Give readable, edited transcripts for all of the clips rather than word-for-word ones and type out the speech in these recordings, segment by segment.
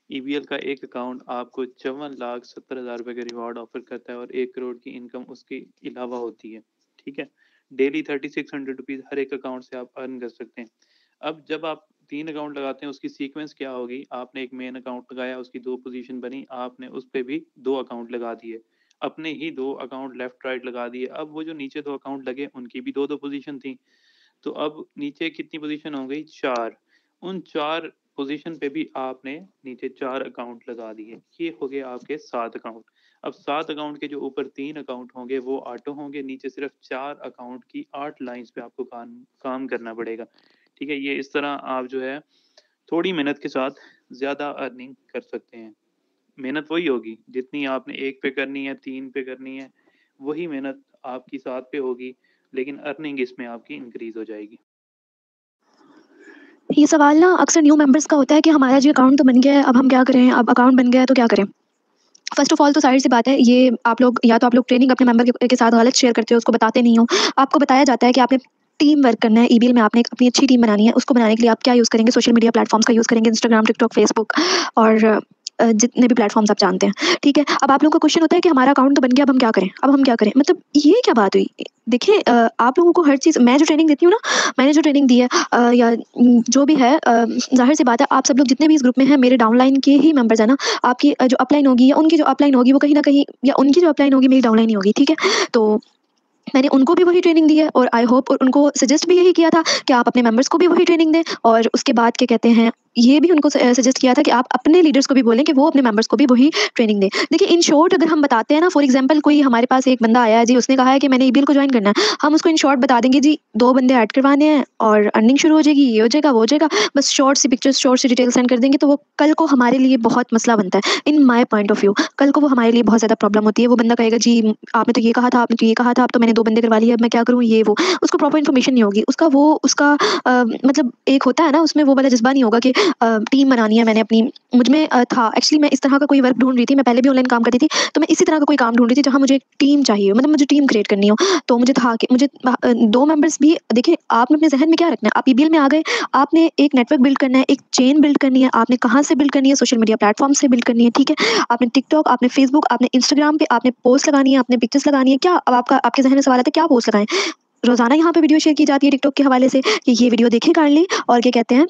ईबीएल का एक अकाउंट आपको 54,70,000 रुपए के रिवॉर्ड ऑफर करता है और 1 करोड़ की इनकम उसके अलावा होती है। ठीक है, डेली 3600 रुपीज हर एक अकाउंट से आप अर्न कर सकते हैं। अब जब आप 3 अकाउंट लगाते हैं, उसकी सीक्वेंस क्या होगी? आपने एक मेन अकाउंट लगाया, उसकी 2 पोजीशन बनी, आपने उस पर भी 2 अकाउंट लगा दिए, अपने ही 2 अकाउंट लेफ्ट राइट लगा दिए। अब वो जो नीचे 2 अकाउंट लगे उनकी भी 2 2 पोजीशन थी, तो अब नीचे कितनी पोजीशन हो गई? 4। उन 4 पोजीशन पे भी आपने नीचे 4 अकाउंट लगा दिए, ये हो गए आपके 7 अकाउंट। अब 7 अकाउंट के जो ऊपर 3 अकाउंट होंगे वो ऑटो होंगे, नीचे सिर्फ 4 अकाउंट की 8 लाइंस पे आपको काम करना पड़ेगा। ठीक है, ये इस तरह आप जो है थोड़ी मेहनत के साथ ज्यादा अर्निंग कर सकते हैं। मेहनत वही होगी जितनी आपने 1 पे करनी है, 3 पे करनी है, वही मेहनत आपकी 7 पे होगी, लेकिन अर्निंग इसमें आपकी इंक्रीज हो जाएगी। ये सवाल ना अक्सर न्यू मेंबर्स का होता है कि हमारा जी अकाउंट तो बन गया है, अब हम क्या करें, अब अकाउंट बन गया है तो क्या करें। फर्स्ट ऑफ ऑल तो जाहिर सी बात है, ये आप लोग या तो आप लोग ट्रेनिंग अपने मेंबर के साथ गलत शेयर करते हो, उसको बताते नहीं हो। आपको बताया जाता है कि आपने टीम वर्क करना है, ईबीएल में आपने अपनी अच्छी टीम बनानी है। उसको बनाने के लिए आप क्या यूज़ करेंगे, सोशल मीडिया प्लेटफॉर्म्स का यूज़ करेंगे, इंस्टाग्राम, टिकटॉक, फेसबुक और जितने भी प्लेटफॉर्म्स आप जानते हैं। ठीक है, अब आप लोगों का क्वेश्चन होता है कि हमारा अकाउंट तो बन गया, अब हम क्या करें, अब हम क्या करें, मतलब ये क्या बात हुई। देखिए आप लोगों को हर चीज़, मैं जो ट्रेनिंग देती हूँ ना, मैंने जो ट्रेनिंग दी है या जो भी है, जाहिर सी बात है आप सब लोग जितने भी इस ग्रुप में हैं मेरे डाउनलाइन के ही मेंबर्स हैं ना। आपकी जो अपलाइन होगी या उनकी जो अपलाइन होगी वो कहीं ना कहीं, या उनकी जो अपलाइन होगी मेरी डाउनलाइन ही होगी। ठीक है, तो मैंने उनको भी वही ट्रेनिंग दी है और आई होप, और उनको सजेस्ट भी यही किया था कि आप अपने मेंबर्स को भी वही ट्रेनिंग दें। और उसके बाद क्या कहते हैं, ये भी उनको सजेस्ट किया था कि आप अपने लीडर्स को भी बोलें कि वो अपने मेंबर्स को भी वही ट्रेनिंग दें। देखिए इन शॉर्ट अगर हम बताते हैं ना, फॉर एग्जांपल कोई हमारे पास एक बंदा आया है जी, उसने कहा है कि मैंने ईबीएल को ज्वाइन करना है, हम उसको इन शॉर्ट बता देंगे जी 2 बंदे ऐड करवाने हैं और अर्निंग शुरू हो जाएगी, ये हो जाएगा वो हो जाएगा, बस शॉर्ट सी पिक्चर्स, शॉर्ट सी डिटेल सेंड कर देंगे, तो वो कल को हमारे लिए बहुत मसला बनता है। इन माई पॉइंट ऑफ व्यू कल को वो हमारे लिए बहुत ज़्यादा प्रॉब्लम होती है। वो बंदा कहेगा जी आपने तो ये कहा था, आपने तो ये कहा था, अब तो मैंने 2 बंदे करवा लिए, अब मैं क्या करूँ, ये वो। उसको प्रॉपर इन्फॉर्मेशन नहीं होगी, उसका वो उसका मतलब एक होता है ना, उसमें वो वाला जज्बा नहीं होगा कि टीम बनानी है मैंने अपनी। मुझ में था एक्चुअली, मैं इस तरह का कोई वर्क ढूंढ रही थी, मैं पहले भी ऑनलाइन काम करती थी, तो मैं इसी तरह का कोई काम ढूंढ रही थी जहाँ मुझे टीम चाहिए, मतलब मुझे टीम क्रिएट करनी हो। तो मुझे था कि मुझे 2 मेंबर्स भी, देखिए आपने अपने जहन में क्या रखना है, आप ईबीएल में आ गए, आपने एक नेटवर्क बिल्ड करना है, एक चेन बिल्ड करनी है। आपने कहाँ से बिल्ड करनी है, सोशल मीडिया प्लेटफॉर्म से बिल्ड करनी है। ठीक है, आपने टिकटॉक, आपने फेसबुक, आपने इंस्टाग्राम पे आपने पोस्ट लगानी है, आपने पिक्चर्स लगानी है। क्या अब आपका आपके जहन में सवाल आता है क्या पोस्ट लगाएं। रोजाना यहाँ पे वीडियो शेयर की जाती है टिकटॉक के हवाले से कि ये वीडियो देखें काइंडली, और क्या कहते हैं,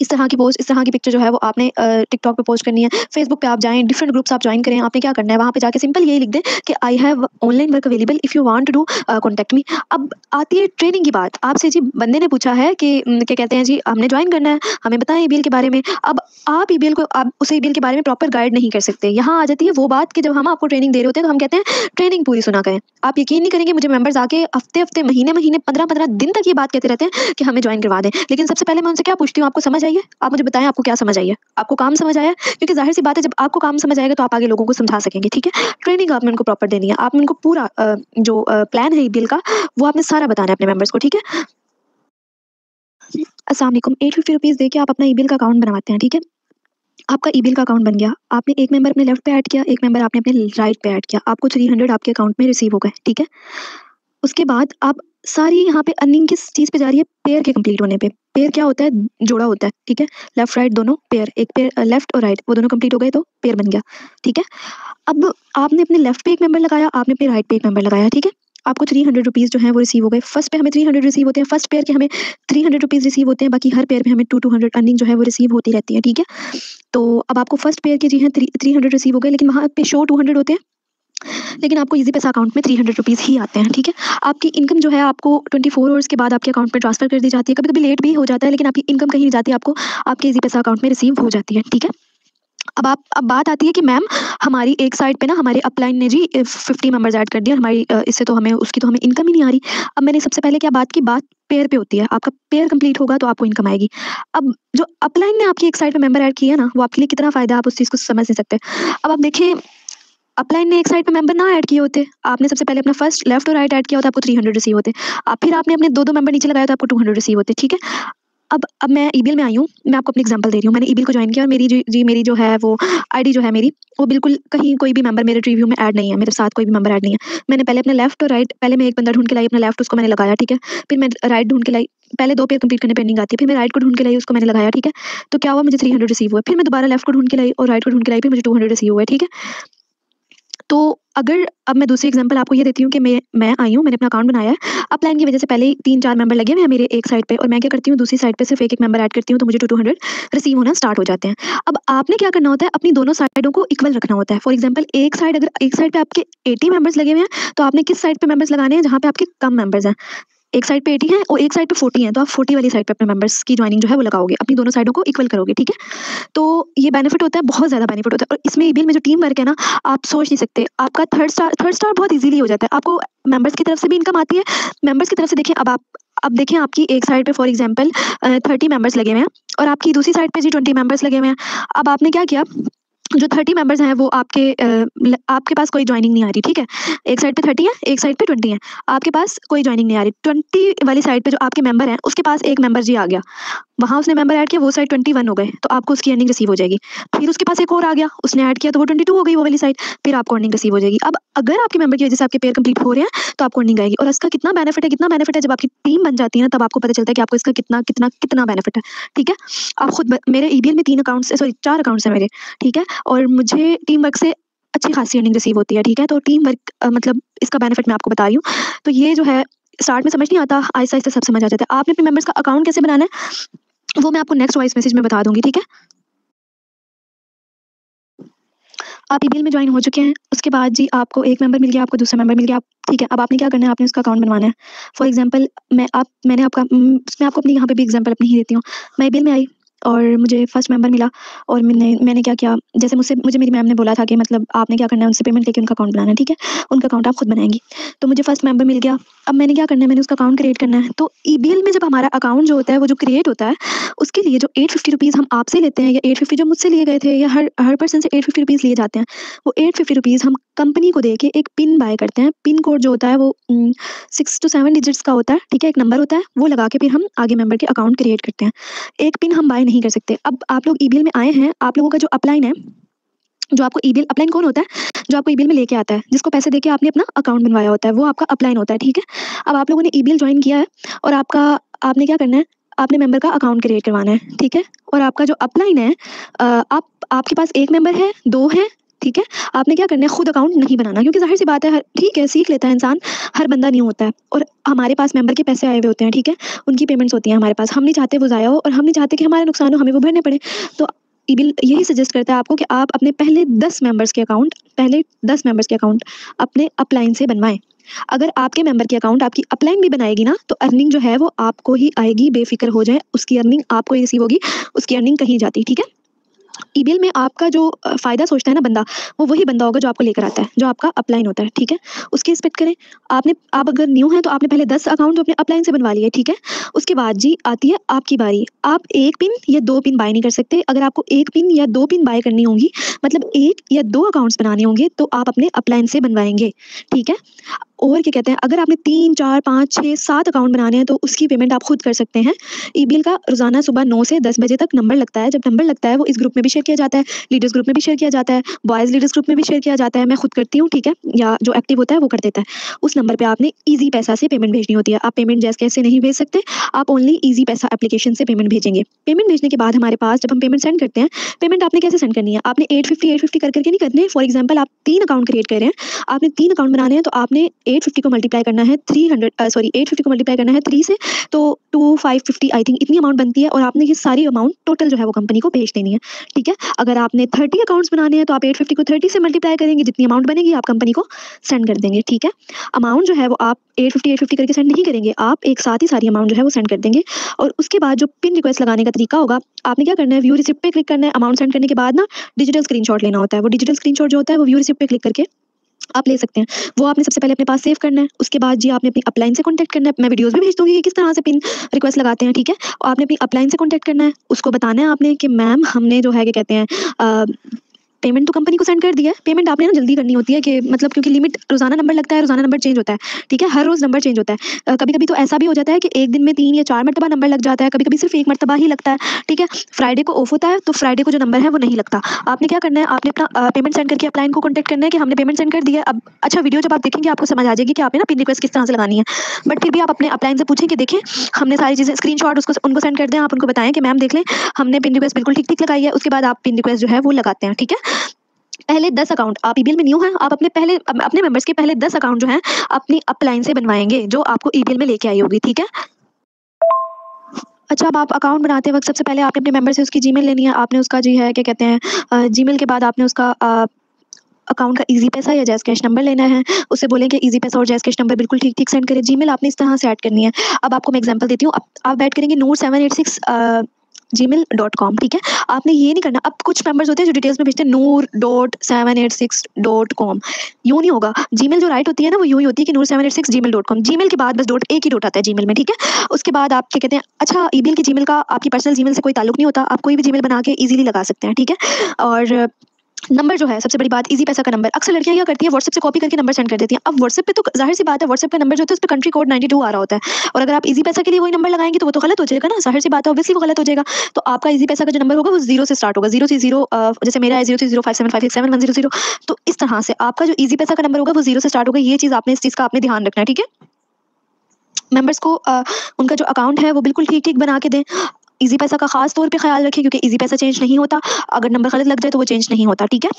इस तरह की पोस्ट, इस तरह की पिक्चर जो है वो आपने टिकटॉक पे पोस्ट करनी है। फेसबुक पे आप जाएं, डिफरेंट ग्रुप्स आप ज्वाइन करें। आपने क्या करना है, वहाँ पे जाके सिंपल यही लिख दें कि I have online work available, if you want to do contact me. अब आती है ट्रेनिंग की बात। आपसे जी बंदे ने पूछा है कि क्या कहते हैं जी हमने ज्वाइन करना है, हमें बताएं ईबीएल के बारे में। अब आप ईबीएल को, आप उसे ईबीएल के बारे में प्रॉपर गाइड नहीं कर सकते। यहाँ आ जाती है वो बात कि जब हम आपको ट्रेनिंग दे रहे होते हैं तो हम कहते हैं ट्रेनिंग पूरी सुना करें। आप यकीन नहीं करेंगे, मुझे मेंबर्स आके हफ्ते हफ्ते, महीने महीने, 15 15 दिन तक ये बात कहते रहते हैं कि हमें ज्वाइन करवा दें। लेकिन सबसे पहले मैं उनसे क्या पूछती हूँ, आपको समझ आई है, आप मुझे बताएं आपको क्या समझ आई है, आपको काम समझ आया है? क्योंकि जाहिर सी बात है जब आपको काम समझ आएगा तो आप आगे लोगों को समझा सकेंगे। ठीक है, ट्रेनिंग आपने उनको प्रॉपर देनी है, आपने उनको पूरा जो प्लान है ईबीएल का वो आपने सारा बताना है अपने मेंबर्स को। ठीक है, अस्सलाम वालेकुम। 850 रुपीज़ दे के आप अपना ईबीएल का अकाउंट बनवाते हैं। ठीक है, आपका ईबीएल का अकाउंट बन गया, आपने एक मेंबर अपने लेफ्ट पे ऐड किया, एक मेंबर आपने अपने राइट पे ऐड किया, आपको 300 आपके अकाउंट में रिसीव हो गए। ठीक है, उसके बाद आप सारी यहाँ पे अर्निंग किस चीज़ पे जा रही है, पेयर के कंप्लीट होने पे। पेयर क्या होता है, जोड़ा होता है। ठीक है, लेफ्ट राइट दोनों पेयर, एक पेयर लेफ्ट और राइट वो दोनों कंप्लीट हो गए तो पेयर बन गया। ठीक है, अब आपने अपने लेफ्ट पे एक मेंबर लगाया, आपने अपने राइट पे एक मेंबर लगाया। ठीक है, आपको 300 रुपीज़ जो है वो रिसीव हो गए। फर्स्ट पे हमें 300 रिसीव होते हैं, फर्स्ट पेयर के हमें 300 रुपीज़ रिसीव होते हैं, बाकी हर पेयर पे हमें 200 अर्निंग जो है वो रिसीव होती रहती है। ठीक है, तो अब आपको फर्स्ट पेयर के जी हैं 300 रिसीव हो गए, लेकिन वहाँ पे शो 200 होते हैं, लेकिन आपको इजी पैसा अकाउंट में 300 रुपीज़ ही आते हैं। ठीक है, आपकी इनकम जो है आपको 24 आवर्स के बाद आपके अकाउंट में ट्रांसफर कर दी जाती है। कभी कभी लेट भी हो जाता है, लेकिन आपकी इनकम कहीं नहीं जाती, आपको आपके इजी पैसा अकाउंट में रिसीव हो जाती है। ठीक है, अब बात आती है कि मैम हमारी एक साइड पे ना हमारे अपलाइन ने जी 50 मेंबर्स ऐड कर दिया, हमारी इससे तो हमें उसकी तो हमें इनकम ही नहीं आ रही। अब मैंने सबसे पहले क्या बात की, बात पेयर पे होती है, आपका पेयर कंप्लीट होगा तो आपको इनकम आएगी। अब जो अपलाइन ने आपकी एक साइड पे मेंबर ऐड किया है ना, वो आपके लिए कितना फायदा है आप उस चीज़ को समझ नहीं सकते। अब आप देखें, अपलाइन ने एक साइड पे मेंबर ना ऐड किए होते, आपने सबसे पहले अपना फर्स्ट लेफ्ट और राइट ऐड किया होता, आपको 300 रिसीव होते। आप फिर आपने अपने 2 2 मेंबर नीचे लगाया तो आपको 200 रिसीव होते। ठीक है, अब मैं ईबीएल में आई हूँ, मैं आपको अपनी एग्जांपल दे रही हूँ। मैंने ईबीएल को जॉइन किया और मेरी जो है वो आईडी जो है मेरी, वो बिल्कुल कहीं कोई भी मेंबर मेरे रिव्यू में ऐड नहीं है, मेरे साथ कोई भी मेंबर ऐड नहीं है। मैंने पहले अपना लेफ्ट और राइट, पहले मैं एक बंदा ढूँढ के लाई, अपना लेफ्ट उसको मैंने लगाया, ठीक है? फिर मैं राइट ढूँढ के लाई, पहले 2 पेयर कंप्लीट करने पेंडिंग आती है, फिर मैं राइट को ढूँढ के लाई, उसको मैंने लगाया, ठीक है? तो क्या हुआ, मुझे 300 रिसीव हुए। फिर मैं दोबारा लेफ्ट को ढूँढ के लाई और राइट को ढूँढ के लाई, फिर मुझे 200 रिसीव हुए, ठीक है? तो अगर अब मैं दूसरी एग्जांपल आपको ये देती हूँ कि मैं आई हूँ, मैंने अपना अकाउंट बनाया है। अपलाइन की वजह से पहले ही 3-4 मेंबर लगे हुए हैं मेरे एक साइड पे, और मैं क्या करती हूँ, दूसरी साइड पे सिर्फ एक मेंबर ऐड करती हूँ, तो मुझे 200 रिसीव होना स्टार्ट हो जाते हैं। अब आपने क्या करना होता है, अपनी दोनों साइडों को इक्वल रखना होता है। फॉर एग्जाम्पल, अगर एक साइड पे आपके 80 मेंबर्स लगे हुए हैं, तो आपने किस साइड पे मेंबर्स लगाने हैं जहाँ पे आपके कम मेंबर्स हैं। एक साइड पे 80 है और एक साइड पे 40 है, तो आप 40 वाली साइड पे अपने मेंबर्स की ज्वाइनिंग जो है वो लगाओगे, अपनी दोनों साइडों को इक्वल करोगे, ठीक है? तो ये बेनिफिट होता है, बहुत ज़्यादा बेनिफिट होता है। और इसमें ईबीएल में जो टीम वर्क है ना, आप सोच नहीं सकते। आपका थर्ड स्टार बहुत इजीली हो जाता है। आपको मेंबर्स की तरफ से भी इनकम आती है। मेंबर्स की तरफ से देखिए, अब देखिए, आपकी एक साइड पे फॉर एग्जांपल 30 मेंबर्स लगे हुए हैं और आपकी दूसरी साइड पे जी 20 मेंबर्स लगे हुए हैं। अब आपने क्या किया, जो 30 मेंबर्स हैं वो आपके पास कोई ज्वाइनिंग नहीं आ रही, ठीक है? एक साइड पे 30 है, एक साइड पे 20 है। आपके पास कोई ज्वाइनिंग नहीं आ रही। 20 वाली साइड पे जो आपके मेंबर हैं, उसके पास एक मेंबर जी आ गया। वहाँ उसने मेंबर ऐड किया, वो साइड 21 हो गए, तो आपको उसकी अर्निंग रिसीव हो जाएगी। फिर उसके पास एक और आ गया, उसने ऐड किया तो वो 22 हो गई वो वाली साइड, फिर आपको अर्निंग रिसीव हो जाएगी। अब अगर आपके मेंबर की वजह से आपके पेयर कंप्लीट हो रहे हैं, तो आपको अर्निंग आएगी। और इसका कितना बेनिफिट है, जब आपकी टीम बन जाती है ना, तब आपको पता चलता है कि आपको इसका कितना कितना कितना बेनिफिट है, ठीक है? आप खुद मेरे ईबीएल में 4 अकाउंट्स हैं मेरे, ठीक है? और मुझे टीम वर्क से अच्छी खासी अर्निंग रिसीव होती है, ठीक है? तो टीम वर्क मतलब इसका बेनिफिट मैं आपको बता रही हूँ। तो ये जो है, स्टार्ट में समझ नहीं आता, आहिस्ता-आहिस्ता सब समझ आ जाता है। आपने अपने मेंबर्स का अकाउंट कैसे बनाना है, वो मैं आपको नेक्स्ट वॉइस मैसेज में बता दूँगी, ठीक है? आप ईबीएल में जॉइन हो चुके हैं, उसके बाद जी आपको एक मेंबर मिल गया, आपको दूसरा मेंबर मिल गया, आप ठीक है? अब आपने क्या करना है, आपने उसका अकाउंट बनवाना है। फॉर एग्जांपल, मैं आपको अपनी यहाँ पे भी एग्जांपल अपनी ही देती हूँ। मैं ईबीएल में आई और मुझे फर्स्ट मेंबर मिला, और मैंने क्या किया, जैसे मुझे मेरी मैम ने बोला था कि मतलब आपने क्या करना है, उनसे पेमेंट लेके उनका अकाउंट बनाना है, ठीक है? उनका अकाउंट आप खुद बनाएँगी। तो मुझे फर्स्ट मेंबर मिल गया। अब मैंने क्या करना है, मैंने उसका अकाउंट क्रिएट करना है। तो ईबीएल में जब हमारा अकाउंट जो होता है, वो जो क्रिएट होता है, उसके लिए जो 850 रुपीज़ हम आपसे लेते हैं, या 850 जो मुझसे लिए गए थे, या हर पर्सन से 850 रुपीज़ लिए जाते हैं, वो 850 रुपीज़ हम कंपनी को देके एक पिन बाय करते हैं। पिन कोड जो होता है वो 6 टू 7 डिजिट्स का होता है, ठीक है? एक नंबर होता है, वो लगा के फिर हम आगे मेंबर के अकाउंट क्रिएट करते हैं। एक पिन हम बाय नहीं कर सकते। अब आप लोग ईबीएल में आए हैं, आप लोगों का जो अपलाइन है, जो आपको ईबीएल अपलाइन कौन होता है? जो आपको ईबीएल में लेके आता है, जिसको पैसे देके आपने अपना अकाउंट बनवाया होता है, वो आपका अपलाइन होता है, ठीक है? अब आप लोगों ने ईबीएल जॉइन किया है और आपने क्या करना है, आपने मेंबर का अकाउंट क्रिएट करवाना है, ठीक है? और आपका जो अपलाइन है, आपके पास 1 मेंबर है, 2 है, ठीक है? आपने क्या करना है, खुद अकाउंट नहीं बनाना, क्योंकि ज़ाहिर-सी बात है, ठीक है, सीख लेता है इंसान, हर बंदा न्यू होता है और हमारे पास मेंबर के पैसे आए हुए होते हैं, ठीक है? उनकी पेमेंट्स होती हैं हमारे पास, हम नहीं चाहते वो ज़ाया हो और हम नहीं चाहते कि हमारा नुकसान हो, हमें वो भरने पड़े। तो ईबीएल यही सजेस्ट करता है आपको कि आप अपने पहले 10 मेंबर्स के अकाउंट अपने अपलाइन से बनवाएँ। अगर आपके मेंबर के अकाउंट आपकी अपलाइन भी बनाएगी ना, तो अर्निंग जो है वो आपको ही आएगी, बेफ़िक्र हो जाएँ, उसकी अर्निंग आपको ही रिसीव होगी, उसकी अर्निंग कहीं जाती, ठीक है? ईबीएल में आपका जो फ़ायदा सोचता है ना बंदा, वो वही बंदा होगा जो आपको लेकर आता है, जो आपका अपलाइन होता है, ठीक है? उसकी रिस्पेक्ट करें। आप अगर न्यू हैं, तो आपने पहले 10 अकाउंट अपने अपलाइन से बनवा लिए, ठीक है? उसके बाद जी आती है आपकी बारी। आप 1 पिन या 2 पिन बाय नहीं कर सकते। अगर आपको 1 पिन या 2 पिन बाय करनी होंगी, मतलब 1 या 2 अकाउंट्स बनाने होंगे, तो आप अपने अपलाइन से बनवाएँगे, ठीक है? और क्या कहते हैं, अगर आपने 3, 4, 5, 6, 7 अकाउंट बनाने हैं, तो उसकी पेमेंट आप खुद कर सकते हैं। ईबीएल का रोज़ाना सुबह 9 से 10 बजे तक नंबर लगता है। जब नंबर लगता है, वो इस ग्रुप में भी शेयर किया जाता है, लीडर्स ग्रुप में भी शेयर किया जाता है, बॉयज़ लीडर्स ग्रुप में भी शेयर किया जाता है। मैं खुद करती हूँ, ठीक है? या जो एक्टिव होता है वो कर देता है। उस नंबर पे आपने ईज़ी पैसा से पेमेंट भेजनी होती है। आप पेमेंट जैसे-कैसे नहीं भेज सकते, आप ओनली ईज़ी पैसा एप्लीकेशन से पेमेंट भेजेंगे। पेमेंट भेजने के बाद हमारे पास जब हम पेमेंट सेंड करते हैं, पेमेंट आपने कैसे सेंड करनी है? आपने 850 कर-कर के नहीं करने। फॉर एग्ज़ाम्पल, आप 3 अकाउंट क्रिएट कर रहे हैं, आपने 3 अकाउंट बनाने हैं, तो आपने 850 को मल्टीप्लाई करना है 850 को मल्टीप्लाई करना है 3 से, तो 2550 आई थिंक इतनी अमाउंट बनती है, और आपने ये सारी अमाउंट टोटल जो है वो कंपनी को भेज देनी है, ठीक है? अगर आपने 30 अकाउंट्स बनाने हैं, तो आप 850 को 30 से मल्टीप्लाई करेंगे, जितनी अमाउंट बनेगी आप कंपनी को सेंड कर देंगे, ठीक है? अमाउंट जो है वो आप 850 करके सेंड नहीं करेंगे, आप एक साथ ही सारी अमाउंट जो है वो सेंड कर देंगे। और उसके बाद जो पिन रिक्वेस्ट लगाने का तरीका होगा, आपने क्या करना है, व्यू रिसिप्ट पे क्लिक करना है। अमाउंट सेंड करने के बाद ना डिजिटल स्क्रीनशॉट लेना होता है। वो डिजिटल स्क्रीनशॉट जो होता है, वो व्यू रिसिप्ट पे क्लिक करके आप ले सकते हैं। वो आपने सबसे पहले अपने पास सेव करना है। उसके बाद जी आपने अपनी अपलाइन से कॉन्टैक्ट करना है। मैं वीडियोज़ भी भेज दूँगी कि किस तरह से पिन रिक्वेस्ट लगाते हैं, ठीक है? और आपने अपनी अपलाइन से कॉन्टैक्ट करना है। उसको बताना है आपने कि मैम, हमने जो है क्या कहते हैं पेमेंट तो कंपनी को सेंड कर दिया है, पेमेंट आपने ना जल्दी करनी होती है कि मतलब क्योंकि लिमिट रोजाना नंबर लगता है, रोजाना नंबर चेंज होता है, ठीक है, हर रोज नंबर चेंज होता है। कभी कभी तो ऐसा भी हो जाता है कि एक दिन में 3 या 4 मरतबा नंबर लग जाता है, कभी कभी सिर्फ 1 मरतबा ही लगता है, ठीक है। फ्राइडे को ऑफ होता है तो फ्राइडे को जो नंबर है वो नहीं लगता। आपने क्या करना है, आपने अपना पेमेंट सेंड करके अपलाइन को कॉन्टैक्ट करना है कि हमने पेमेंट सेंड कर दिया है। अब अच्छा वीडियो जब आप देखेंगे आपको समझ आ जाएगी कि आपने ना पिन रिक्वेस्ट किस तरह से लगानी है, बट फिर भी आप अपने अपलाइन से पूछें कि देखें हमने सारी चीज़ें स्क्रीनशॉट उसको उनको सेंड कर दें, आप उनको बताएं कि मैम देख लें हमने पिन रिक्वेस्ट बिल्कुल ठीक ठीक लगाई है। उसके बाद आप पिन रिक्वेस्ट जो है वो लगाते हैं, ठीक है। पहले 10 अकाउंट, आप ईबीएल में न्यू हैं, आप अपने मेंबर्स के पहले 10 अकाउंट जो हैं अपनी अपलाइन से बनवाएंगे जो आपको ईबीएल में लेके आई होगी, ठीक है। अच्छा, अब आप अकाउंट बनाते वक्त सबसे पहले आपने अपने मेंबर से उसकी जीमेल लेनी है। आपने उसका जी है क्या कहते हैं जीमेल के बाद आपने उसका अकाउंट का ईजी पैसा या जैज़ कैश नंबर लेना है। उससे बोलें कि ईजी पैसा और जैज़ कैश नंबर बिल्कुल ठीक ठीक सेंड करें। जीमेल आपने इस तरह से ऐड करनी है। अब आपको मैं एग्जांपल देती हूँ। आप ऐड करेंगे noor786 gmail.com, ठीक है। आपने ये नहीं करना, अब कुछ मेंबर्स होते हैं जो डिटेल्स में भेजते हैं noor.786.com, यूं नहीं होगा। जीमेल जो राइट होती है ना वो यूं ही होती है कि noor786gmail.com, जीमेल के बाद बस डॉट, एक ही डॉट आता है जीमेल में, ठीक है। उसके बाद आप क्या कहते हैं, अच्छा ईमेल की जीमेल का आपकी पर्सनल जीमेल से कोई ताल्लुक नहीं होता, आप कोई भी जीमेल बना के इजीली लगा सकते हैं, ठीक है। और नंबर जो है सबसे बड़ी बात, इजी पैसा का नंबर। अक्सर लड़कियां क्या करती है, व्हाट्सएप से कॉपी करके नंबर सेंड कर देती हैं। अब व्हाट्सएप पे तो जाहिर सी बात है, व्हाट्सएप का नंबर जो होता है उस पे कंट्री कोड 92 आ रहा होता है, और अगर आप इजी पैसा के लिए वही नंबर लगाएंगे तो वो तो गलत हो जाएगा ना, जाहिर सी बात है, ऑब्वियसली वो गलत हो जाएगा। तो आपका इजी पैसा का जो नंबर होगा वो 0 से स्टार्ट होगा, 0 से 0, जैसे मेरा है 03057567100। तो इस तरह से आपका जो इजी पैसा का नंबर होगा वो 0 से स्टार्ट होगा। ये चीज आपने, इस चीज का आपने ध्यान रखना है, ठीक है। मेंबर्स को उनका जो अकाउंट है वो बिल्कुल ठीक ठीक बना के दें। इजी पैसा का खास तौर पे ख्याल रखें क्योंकि इजी पैसा चेंज नहीं होता, अगर नंबर गलत लग जाए तो वो चेंज नहीं होता, ठीक है।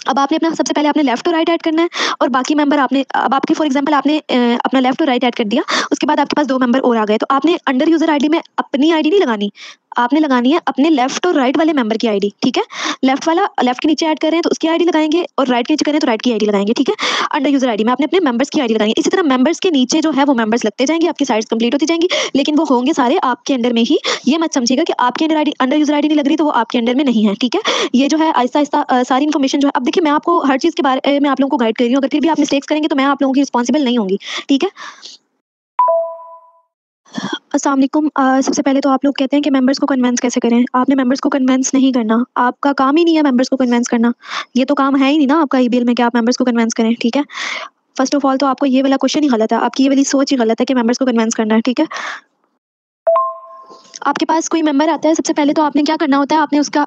अब आपने अपना सबसे पहले आपने लेफ्ट और राइट ऐड करना है, और बाकी मेंबर आपने, अब आपके फॉर एग्जांपल आपने अपना लेफ्ट और राइट ऐड कर दिया, उसके बाद आपके पास 2 मेंबर और आ गए, तो आपने अंडर यूजर आईडी में अपनी आईडी नहीं लगानी, आपने लगानी है अपने लेफ्ट और राइट वाले मेंबर की आईडी, ठीक है। लेफ्ट वाला लेफ्ट के नीचे ऐड कर रहे हैं तो उसकी आईडी लगाएंगे, और राइट के नीचे कर रहे हैं तो राइट की आईडी लगाएंगे, ठीक है। अंडर यूजर आईडी में आपने अपने मेंबर्स की आईडी लगाएंगे। इसी तरह मेंबर्स के नीचे जो है वो मेंबर्स लगते जाएंगे, आपकी साइड्स कंप्लीट होती जाएंगी, लेकिन वो होंगे सारे आपके अंडर में ही। ये मत समझिएगा कि आपके under ID, under user ID नहीं लग रही तो वो आपके अंडर में नहीं है, ठीक है। ये जो है आहिस्ता आहिस्ता सारी इन्फॉर्मेशन जो है, अब देखिए मैं आपको हर चीज़ के बारे में आप लोगों को गाइड कर रही हूँ, अगर फिर भी आप मिस्टेक्स करेंगे तो मैं आप लोगों की रिस्पॉन्सिबल नहीं होंगी, ठीक है। अस्सलाम वालेकुम। सबसे पहले तो आप लोग कहते हैं कि मेंबर्स को कन्विंस कैसे करें। आपने मेंबर्स को कन्विंस नहीं करना, आपका काम ही नहीं है मेंबर्स को कन्विंस करना, ये तो काम है ही नहीं ना आपका ईबीएल में कि आप मेंबर्स को कन्विंस करें, ठीक है। फर्स्ट ऑफ ऑल तो आपको ये वाला क्वेश्चन ही गलत है, आपकी ये वाली सोच ही गलत है कि मेंबर्स को कन्विंस करना है, ठीक है। आपके पास कोई मेंबर आता है, सबसे पहले तो आपने क्या करना होता है, आपने उसका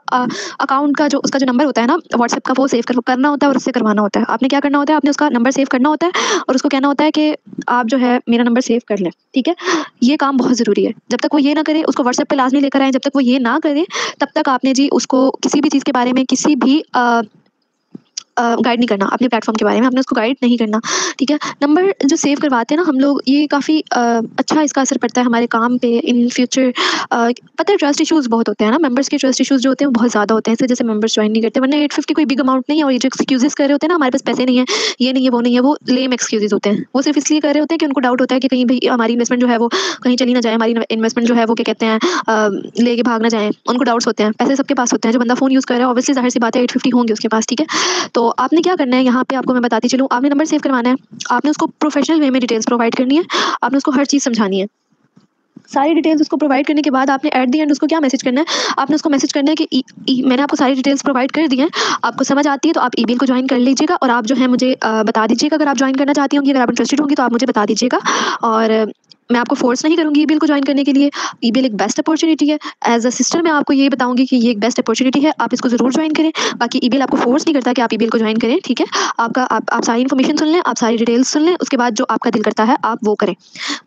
अकाउंट का जो उसका जो नंबर होता है ना व्हाट्सएप का, वो सेव करना होता है और उससे करवाना होता है। आपने क्या करना होता है, आपने उसका नंबर सेव करना होता है और उसको कहना होता है कि आप जो है मेरा नंबर सेव कर लें, ठीक है। ये काम बहुत ज़रूरी है। जब तक वो ये ना करे, उसको व्हाट्सएप पे लाजमी लेकर आए, जब तक वो ये ना करे तब तक आपने जी उसको किसी भी चीज़ के बारे में, किसी भी गाइड नहीं करना, अपने प्लेटफॉर्म के बारे में आपने उसको गाइड नहीं करना, ठीक है। नंबर जो सेव करवाते हैं ना हम लोग, ये काफ़ी अच्छा इसका असर पड़ता है हमारे काम पे इन फ्यूचर। पता है ट्रस्ट इश्यूज़ बहुत होते हैं ना, मेंबर्स के ट्रस्ट इश्यूज़ जो होते हैं वो बहुत ज़्यादा होते हैं, इससे जैसे मेंबर्स ज्वाइन नहीं करते, वरना 850 कोई बिग अमाउंट नहीं है। और ये जो एक्सक्यूजेस कर रहे होते हैं ना, हमारे पास पैसे नहीं है, ये नहीं है, वो नहीं है, वो लेम एक्सक्यूजेस होते हैं। वो सिर्फ इसलिए कर रहे होते हैं कि उनको डाउट होता है कि कहीं भाई हमारी इन्वेस्टमेंट जो है वो कहीं चली ना जाए, हमारी इन्वेस्टमेंट जो है वो क्या कहते हैं लेके भाग ना जाए, उनको डाउट्स होते हैं। पैसे सबके पास होते हैं, जो बंदा फ़ोन यूज़ कर रहा है ऑब्वियसली जाहिर सी बात है 850 होंगे उसके पास, ठीक है। तो आपने क्या करना है, यहाँ पे आपको मैं बताती चलूँ, आपने नंबर सेव करवाना है, आपने उसको प्रोफेशनल वे में डिटेल्स प्रोवाइड करनी है, आपने उसको हर चीज़ समझानी है। सारी डिटेल्स उसको प्रोवाइड करने के बाद आपने एट द एंड उसको क्या मैसेज करना है, आपने उसको मैसेज करना है कि मैंने आपको सारी डिटेल्स प्रोवाइड कर दी हैं, आपको समझ आती है तो आप ईबीएल को ज्वाइन कर लीजिएगा, और आप जो है मुझे बता दीजिएगा अगर आप ज्वाइन करना चाहती होंगी, अगर आप इंटरेस्टेड होंगी तो आप मुझे बता दीजिएगा, और मैं आपको फोर्स नहीं करूँगी ईबीएल को ज्वाइन करने के लिए। ईबीएल एक बेस्ट अपॉर्चुनिटी है, एज अ सिस्टर मैं आपको ये बताऊंगी कि ये एक बेस्ट अपॉर्चुनिटी है, आप इसको ज़रूर ज्वाइन करें। बाकी ईबीएल आपको फोर्स नहीं करता कि आप ईबीएल को ज्वाइन करें, ठीक है। आप सारी इन्फॉर्मेशन सुन लें, आप सारी डिटेल्स सुन लें, उसके बाद जो आपका दिल करता है आप वो करें।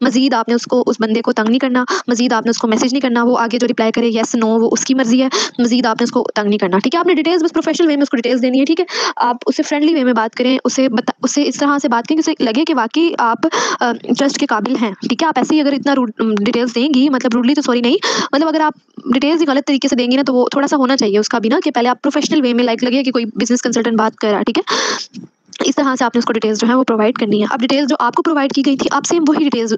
मजीद आपने उसको, उस बंदे को तंग नहीं करना, मजीद आपने उसको मैसेज नहीं करना, वो आगे जो रिप्लाई करे येस नो वो उसकी मर्जी है, मजीद आपने उसको तंग नहीं करना, ठीक है। आपने डिटेल्स बस प्रोफेशनल वे में उसको डिटेल्स देनी है, ठीक है। आप उससे फ्रेंडली वे में बात करें, उससे इस तरह से बात करें कि उसे लगे कि वाकई आप ट्रस्ट के काबिल हैं, ठीक है। आप ऐसे ही अगर इतना डिटेल्स देंगी, मतलब रूडली तो सॉरी नहीं, मतलब अगर आप डिटेल्स ही गलत तरीके से देंगी ना तो वो थोड़ा सा होना चाहिए उसका भी ना, कि पहले आप प्रोफेशनल वे में लाइक लगे कि कोई बिजनेस कंसल्टेंट बात कर रहा है, ठीक है। इस तरह से आपने उसको डिटेल्स जो है वो प्रोवाइड करनी है। अब डिटेल्स जो आपको प्रोवाइड की गई थी, आप सेम वही डिटेल्स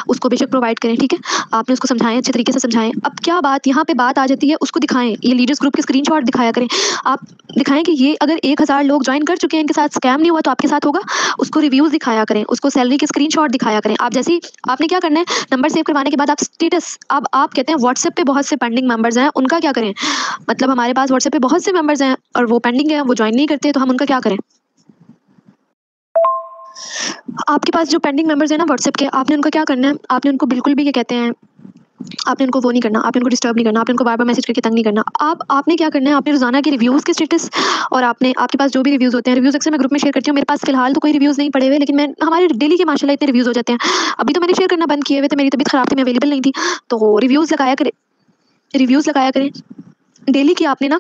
उसको बेशक प्रोवाइड करें, ठीक है? आपने उसको समझाएँ, अच्छे तरीके से समझाएँ। अब क्या बात यहाँ पे बात आ जाती है, उसको दिखाएँ, ये लीडर्स ग्रुप के स्क्रीनशॉट दिखाया करें। आप दिखाएँ कि ये अगर 1000 लोग जॉइन कर चुके हैं, इनके साथ स्कैम नहीं हुआ तो आपके साथ होगा। उसको रिव्यूज़ दिखाया करें, उसको सैलरी के स्क्रीनशॉट दिखाया करें। आप जैसे ही आपने क्या करना है, नंबर सेव करवाने के बाद आप स्टेटस, अब आप कहते हैं व्हाट्सएप पे बहुत से पेंडिंग मेंबर्स हैं, उनका क्या करें? मतलब हमारे पास व्हाट्सएप पे बहुत से मेंबर्स हैं और वो पेंडिंग है, वो जॉइन नहीं करते, तो हम उनका क्या करें? आपके पास जो पेंडिंग मेंबर्स हैं ना व्हाट्सएप के, आपने उनका क्या करना है, आपने उनको बिल्कुल भी, क्या कहते हैं, आपने उनको वो नहीं करना, आपने उनको डिस्टर्ब नहीं करना, आपने उनको बार-बार मैसेज करके तंग नहीं करना। आपने क्या करना है, आपने रोज़ाना के रिव्यूज़ के स्टेटस, और आपने, आपके पास जो भी रिव्यूज़ होते हैं, रिव्यूज़ अक्सर मैं ग्रुप में शेयर करती हूँ। मेरे पास फिलहाल तो कोई रिव्यूज़ नहीं पड़े हुए, लेकिन मैं, हमारे डेली के माशाल्लाह इतने रिव्यूज़ हो जाते हैं। अभी तो मैंने शेयर करना बंद किए हुए थे, मेरी तबीयत खराब थी, मैं अवेलेबल नहीं थी, तो रिव्यूज़ लगाया करें। डेली की आपने ना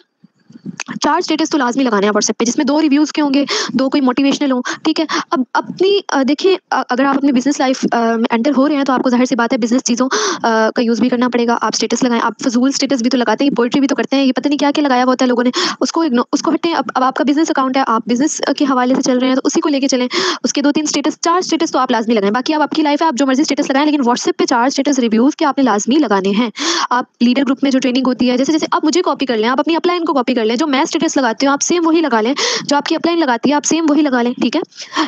4 स्टेटस तो लाज़मी लगाने हैं व्हाट्सएप पे, जिसमें 2 रिव्यूज़ के होंगे, 2 कोई मोटिवेशनल हो, ठीक है? अब अपनी देखिए, अगर आप अपनी बिज़नेस लाइफ़ में एंटर हो रहे हैं, तो आपको ज़ाहिर-सी बात है बिज़नेस चीज़ों का यूज़ भी करना पड़ेगा। आप स्टेटस लगाएँ, आप फ़िज़ूल स्टेटस भी तो लगाते हैं, पोएट्री भी तो करते हैं, ये पता नहीं क्या-क्या लगाया हुआ होता है लोगों ने, उसको हटें। अब आपका बिज़नेस अकाउंट है, आप बिज़नेस के हवाले से चल रहे हैं, तो उसी को लेके चलें। उसके 2-3 स्टेटस, 4 स्टेटस तो आप लाज़मी लगाएँ। बाकी अब आपकी लाइफ़ है, आप जो मर्ज़ी स्टेटस लगाएँ, लेकिन व्हाट्सएप पे 4 स्टेटस रिव्यूज़ के आपने लाज़मी लगाने हैं। आप लीडर ग्रुप में जो ट्रेनिंग होती है, जैसे-जैसे आप मुझे कॉपी कर लें, आप अपनी अपलाइन को कॉपी कर लें, जो मैं स्टेटस लगाती हूँ, आप सेम वही लगा लें, जो आपकी अपलाइन लगाती है, आप सेम वही लगा लें, ठीक है?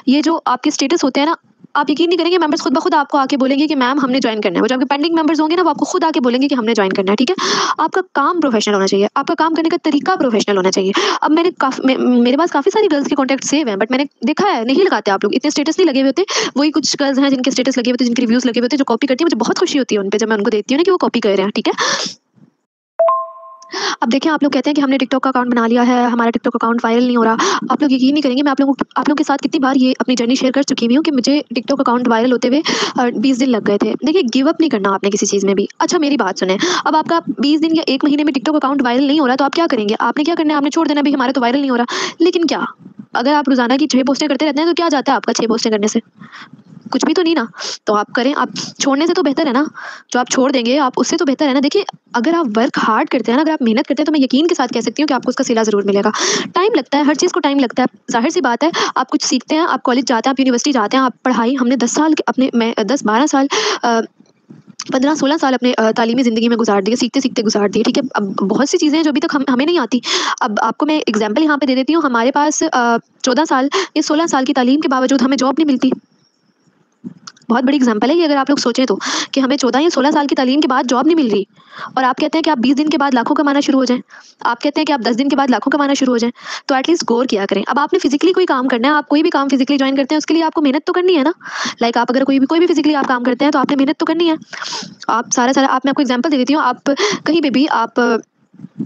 ये जो आपके स्टेटस होते हैं ना, आप यकीन नहीं करेंगे, मेंबर्स खुद ब खुद आपको आके बोलेंगे कि मैम हमने जॉइन करना है। वो जो आपके पेंडिंग मेंबर्स होंगे ना, वो आपको खुद आके बोलेंगे कि हमने जॉइन करना है, ठीक है? आपका काम प्रोफेशनल होना चाहिए, आपका काम करने का तरीका प्रोफेशनल होना चाहिए। अब मेरे पास काफ़ी सारी गर्ल्स के कॉन्टैक्ट सेव हैं, बट मैंने देखा है नहीं लगाते आप लोग, इतने स्टेटस नहीं लगे हुए होते। वही कुछ गर्ल्स हैं जिनके स्टेटस लगे हुए होते हैं, जिनके रिव्यूज़ लगे हुए होते हैं, जो कॉपी करती हैं, मुझे बहुत खुशी होती है उन पे, जब मैं उनको देखती हूँ ना कि वो कॉपी कर रहे हैं, ठीक है? अब देखिए, आप लोग कहते हैं कि हमने टिकटॉक का अकाउंट बना लिया है, हमारा टिकटॉक अकाउंट वायरल नहीं हो रहा। आप लोग यकीन नहीं करेंगे, मैं आप लोगों के साथ कितनी बार ये अपनी जर्नी शेयर कर चुकी हुई हूँ कि मुझे टिकटॉक अकाउंट वायरल होते हुए 20 दिन लग गए थे। देखिए, गिव अप नहीं करना आपने किसी चीज़ में भी। अच्छा, मेरी बात सुनें, अब आपका 20 दिन या 1 महीने में टिकटॉक अकाउंट वायरल नहीं हो रहा, तो आप क्या करेंगे? आपने क्या करना है, आपने छोड़ देना, भई हमारा तो वायरल नहीं हो रहा। लेकिन क्या, अगर आप रोज़ाना की 6 पोस्टें करते रहते हैं, तो क्या जाता है आपका 6 पोस्टें करने से? कुछ भी तो नहीं ना। तो आप करें, आप छोड़ने से तो बेहतर है ना, जो आप छोड़ देंगे आप, उससे तो बेहतर है ना। देखिए, अगर आप वर्क हार्ड करते हैं ना, अगर आप मेहनत करते हैं, तो मैं यकीन के साथ कह सकती हूँ कि आपको उसका सिला ज़रूर मिलेगा। टाइम लगता है, हर चीज़ को टाइम लगता है, ज़ाहिर-सी बात है। आप कुछ सीखते हैं, आप कॉलेज जाते हैं, आप यूनिवर्सिटी जाते हैं, आप पढ़ाई, हमने 10 साल के अपने, मैं 10-12 साल, 15-16 साल अपने तालीमी ज़िंदगी में गुज़ार दिए, सीखते-सीखते गुज़ार दिए, ठीक है? अब बहुत सी चीज़ें हैं जो अभी तक हमें नहीं आती। अब आपको मैं एग्ज़ाम्पल यहाँ पे दे देती हूँ, हमारे पास 14 साल या 16 साल की तालीम के बावजूद हमें जॉब नहीं मिलती। बहुत बड़ी एग्जाम्पल है ये, अगर आप लोग सोचें तो, कि हमें 14 या 16 साल की तालीम के बाद जॉब नहीं मिल रही, और आप कहते हैं कि आप 20 दिन के बाद लाखों कमाना शुरू हो जाएँ। आप कहते हैं कि आप 10 दिन के बाद लाखों कमाना शुरू हो जाएँ, तो एटलीस्ट गौर किया करें। अब आपने फिज़िकली कोई काम करना है, आप कोई भी काम फिज़िकली जॉइन करते हैं, उसके लिए आपको मेहनत तो करनी है ना। लाइक आप अगर कोई भी फिज़िकली आप काम करते हैं, तो आपने मेहनत तो करनी है। आप सारा-सारा, आप, मैं आपको एग्जाम्पल दे देती हूँ, आप कहीं पे भी आप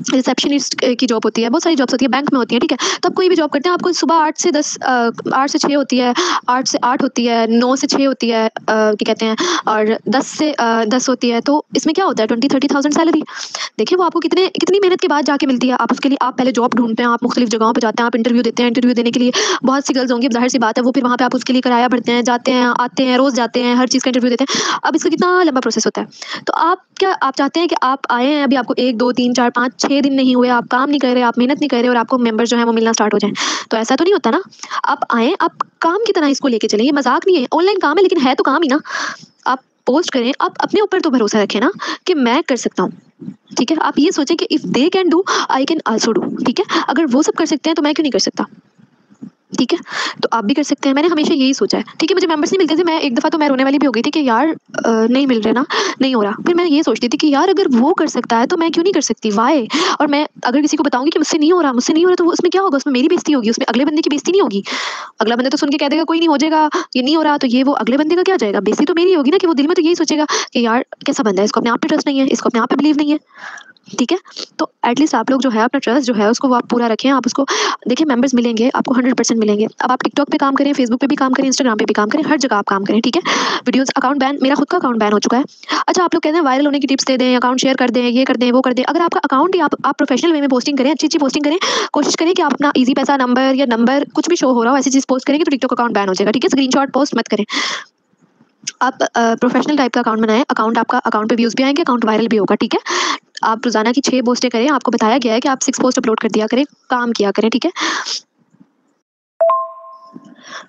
रिसेप्शनिस्ट की जॉब होती है, बहुत सारी जॉब्स होती है, बैंक में होती है, ठीक है? तो आप कोई भी जॉब करते हैं, आपको सुबह 8 से 10 8 से 6 होती है, 8 से 8 होती है, 9 से 6 होती है, क्या कहते हैं, और 10 से 10 होती है, तो इसमें क्या होता है, 20-30,000 सैलरी। देखिए, वो आपको कितनी मेहनत के बाद जाके मिलती है। आप उसके लिए, आप पहले जॉब ढूँढते हैं, आप मुख्तलिफ जगहों पे जाते हैं, आप इंटरव्यू देते हैं, इंटरव्यू देने के लिए बहुत सी गर्ल्स होंगी, अब ज़ाहिर-सी बात है, वो फिर वहाँ पे आप उसके लिए किराया भरते हैं, जाते हैं, आते हैं, रोज़ जाते हैं, हर चीज़ का इंटरव्यू देते हैं। अब इसका कितना लंबा प्रोसेस होता है। तो आप चाहते हैं कि आप आए हैं, अभी आपको 1, 2, 3, 4, 5, 6 दिन नहीं हुए, आप काम नहीं कर रहे, आप मेहनत नहीं कर रहे, और आपको मेंबर्स जो हैं वो मिलना स्टार्ट हो जाएँ। तो ऐसा तो नहीं होता ना। आप आएँ, आप काम की तरह इसको लेके चलें, ये मज़ाक नहीं है। ऑनलाइन काम है, लेकिन है तो काम ही ना। आप पोस्ट करें, आप अपने ऊपर तो भरोसा रखें ना, कि मैं कर सकता हूँ। ठीक है? आप ये सोचें कि if they can do, I can also do, ठीक है? अगर वो सब कर सकते हैं, तो मैं क्यों नहीं कर सकता? ठीक है? तो आप भी कर सकते हैं। मैंने हमेशा यही सोचा है। ठीक है, मुझे मेंबर्स नहीं मिलते थे, मैं एक दफ़ा तो मैं रोने वाली भी हो गई थी कि यार नहीं मिल रहे ना, नहीं हो रहा। फिर मैं ये सोचती थी कि यार अगर वो कर सकता है, तो मैं क्यों नहीं कर सकती? व्हाय? और मैं अगर किसी को बताऊँगी कि मुझसे नहीं हो रहा, तो वो उसमें क्या होगा? उसमें मेरी बेइज़्ज़ती होगी, उसमें अगले बंदे की बेइज़्ज़ती नहीं होगी। अगला बंदा तो सुन के कह देगा कोई नहीं हो जाएगा, ये नहीं हो रहा, तो ये वो अगले बंदे का क्या जाएगा? बेइज़्ज़ती तो मेरी होगी ना, कि वो दिल में तो यही सोचेगा कि यार कैसा बंदा है, इसको अपने आप पे ट्रस्ट नहीं है, इसको अपने आप पे बिलीव नहीं है। ठीक है? तो एटलीस्ट आप लोग जो है अपना ट्रस्ट जो है उसको वो आप पूरा रखें। आप उसको देखिए, मेंबर्स मिलेंगे, आपको 100% मिलेंगे। अब आप टिकटॉक पे काम करें, फेसबुक पे भी काम करें, इंस्टाग्राम पे भी काम करें, हर जगह आप काम करें, ठीक है? वीडियोज़, अकाउंट बैन, मेरा खुद का अकाउंट बैन हो चुका है। अच्छा, आप लोग कहते हैं वायरल होने की टिप्स दे दें, अकाउंट शेयर कर दें, ये कर दें, वो कर दें। अगर आपका अकाउंट ही आप प्रोफेशनल वे में पोस्टिंग करें, अच्छी-अच्छी पोस्टिंग करें, कोशिश करें कि आप अपना ईज़ी पैसा नंबर या नंबर कुछ भी शो हो रहा हो, ऐसी चीज़ पोस्ट करेंगे तो टिकटॉक अकाउंट बैन हो जाएगा, ठीक है? स्क्रीनशॉट पोस्ट मत करें। आप प्रोफेशनल टाइप का अकाउंट बनाएँ, अकाउंट पे व्यूज़ भी आएँगे, अकाउंट वायरल भी होगा, ठीक है? आप रोज़ाना की 6 पोस्टें करें, आपको बताया गया है कि आप 6 पोस्ट अपलोड कर दिया करें, काम किया करें, ठीक है?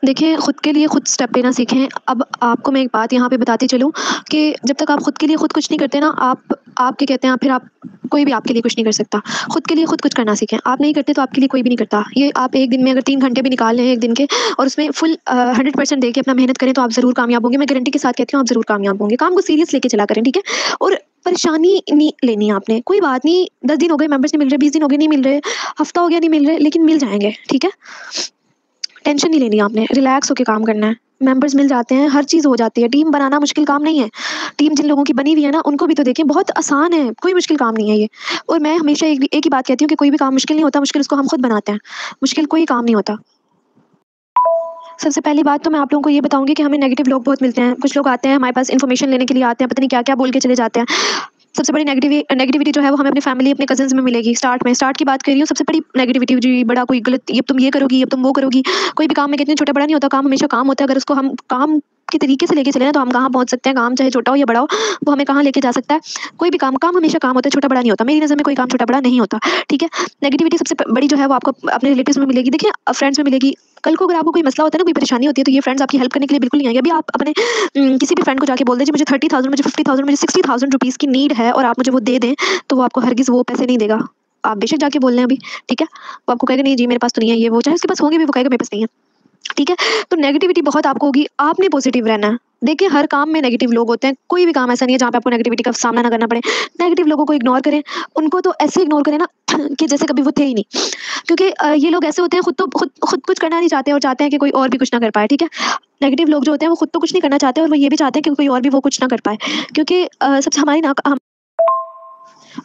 देखिए, खुद के लिए खुद स्टेप लेना सीखें। अब आपको मैं एक बात यहाँ पे बताती चलूँ कि जब तक आप खुद के लिए खुद कुछ नहीं करते ना, आप क्या कहते हैं, फिर आप कोई भी आपके लिए कुछ नहीं कर सकता। खुद के लिए खुद कुछ करना सीखें। आप नहीं करते तो आपके लिए कोई भी नहीं करता। ये आप एक दिन में अगर 3 घंटे भी निकाल लें 1 दिन के और उसमें फुल 100% देके अपना मेहनत करें तो आप ज़रूर कामयाब होंगे। मैं गारंटी के साथ कहती हूँ आप ज़रूर कामयाब होंगे। काम को सीरियस लेके चला करें, ठीक है? और परेशानी नहीं लेनी है आपने। कोई बात नहीं, 10 दिन हो गए मेंबर्स नहीं मिल रहे, 20 दिन हो गए नहीं मिल रहे, हफ्ता हो गया नहीं मिल रहे, लेकिन मिल जाएँगे, ठीक है? टेंशन नहीं लेनी आपने, रिलैक्स होके काम करना है। मेंबर्स मिल जाते हैं, हर चीज़ हो जाती है। टीम बनाना मुश्किल काम नहीं है। टीम जिन लोगों की बनी हुई है ना, उनको भी तो देखें, बहुत आसान है, कोई मुश्किल काम नहीं है ये। और मैं हमेशा एक ही बात कहती हूँ कि कोई भी काम मुश्किल नहीं होता, मुश्किल उसको हम खुद बनाते हैं। मुश्किल कोई काम नहीं होता। सबसे पहली बात तो मैं आप लोगों को ये बताऊँगी कि हमें नेगेटिव लोग बहुत मिलते हैं। कुछ लोग आते हैं हमारे पास इन्फॉर्मेशन लेने के लिए आते हैं, पता नहीं क्या-क्या बोल के चले जाते हैं। सबसे बड़ी नेगेटिविटी जो है वो हमें अपनी फैमिली, अपने कज़िन्स में मिलेगी स्टार्ट की बात कर रही हूँ। सबसे बड़ी नेगेटिविटी जी बड़ा कोई गलत, ये तुम ये करोगी, अब तुम वो करोगी। कोई भी काम में कहते हैं छोटा-बड़ा नहीं होता, काम हमेशा काम होता है। अगर उसको हम काम के तरीके से लेके चले ना तो हम कहाँ पहुँच सकते हैं। काम चाहे छोटा हो या बड़ा हो, वो हमें कहाँ लेके जा सकता है। कोई भी काम हमेशा काम होता है, छोटा-बड़ा नहीं होता। मेरी नज़र में कोई काम छोटा-बड़ा नहीं होता, ठीक है? नेगेटिविटी सबसे बड़ी जो है वो आपको अपने रिलेटिव्स में मिलेगी। देखिए फ्रेंड्स में मिलेगी। कल को अगर आपको कोई मसला होता है ना, कोई परेशानी होती है, तो ये फ्रेंड्स आपकी हेल्प करने के लिए बिल्कुल नहीं आएँगे। अभी आप अपने किसी भी फ्रेंड को जाके बोल दीजिए मुझे 30,000, मुझे 50,000, मुझे 60,000 रुपीज़ की नीड है और आप मुझे वो दे दें, तो वो आपको हरगिज़ वो पैसे नहीं देगा। आप बेशक जाके बोल लें अभी, ठीक है? वो आपको कहेगा नहीं जी मेरे पास तो नहीं है ये वो, चाहे उसके पास होंगे भी वो कहेगा मेरे पास नहीं है, ठीक है? तो नेगेटिविटी बहुत आपको होगी, आपने पॉजिटिव रहना है। देखिए हर काम में नेगेटिव लोग होते हैं, कोई भी काम ऐसा नहीं है जहाँ पे आपको नेगेटिविटी का सामना ना करना पड़े। नेगेटिव लोगों को इग्नोर करें, उनको तो ऐसे इग्नोर करें ना कि जैसे कभी वो थे ही नहीं। क्योंकि ये लोग ऐसे होते हैं, खुद कुछ करना नहीं चाहते और चाहते हैं कि कोई और भी कुछ ना कर पाए, ठीक है? नेगेटिव लोग जो होते हैं वो खुद तो कुछ नहीं करना चाहते और वो ये भी चाहते हैं कि कोई और भी वो कुछ ना कर पाए। क्योंकि सबसे हमारी ना हम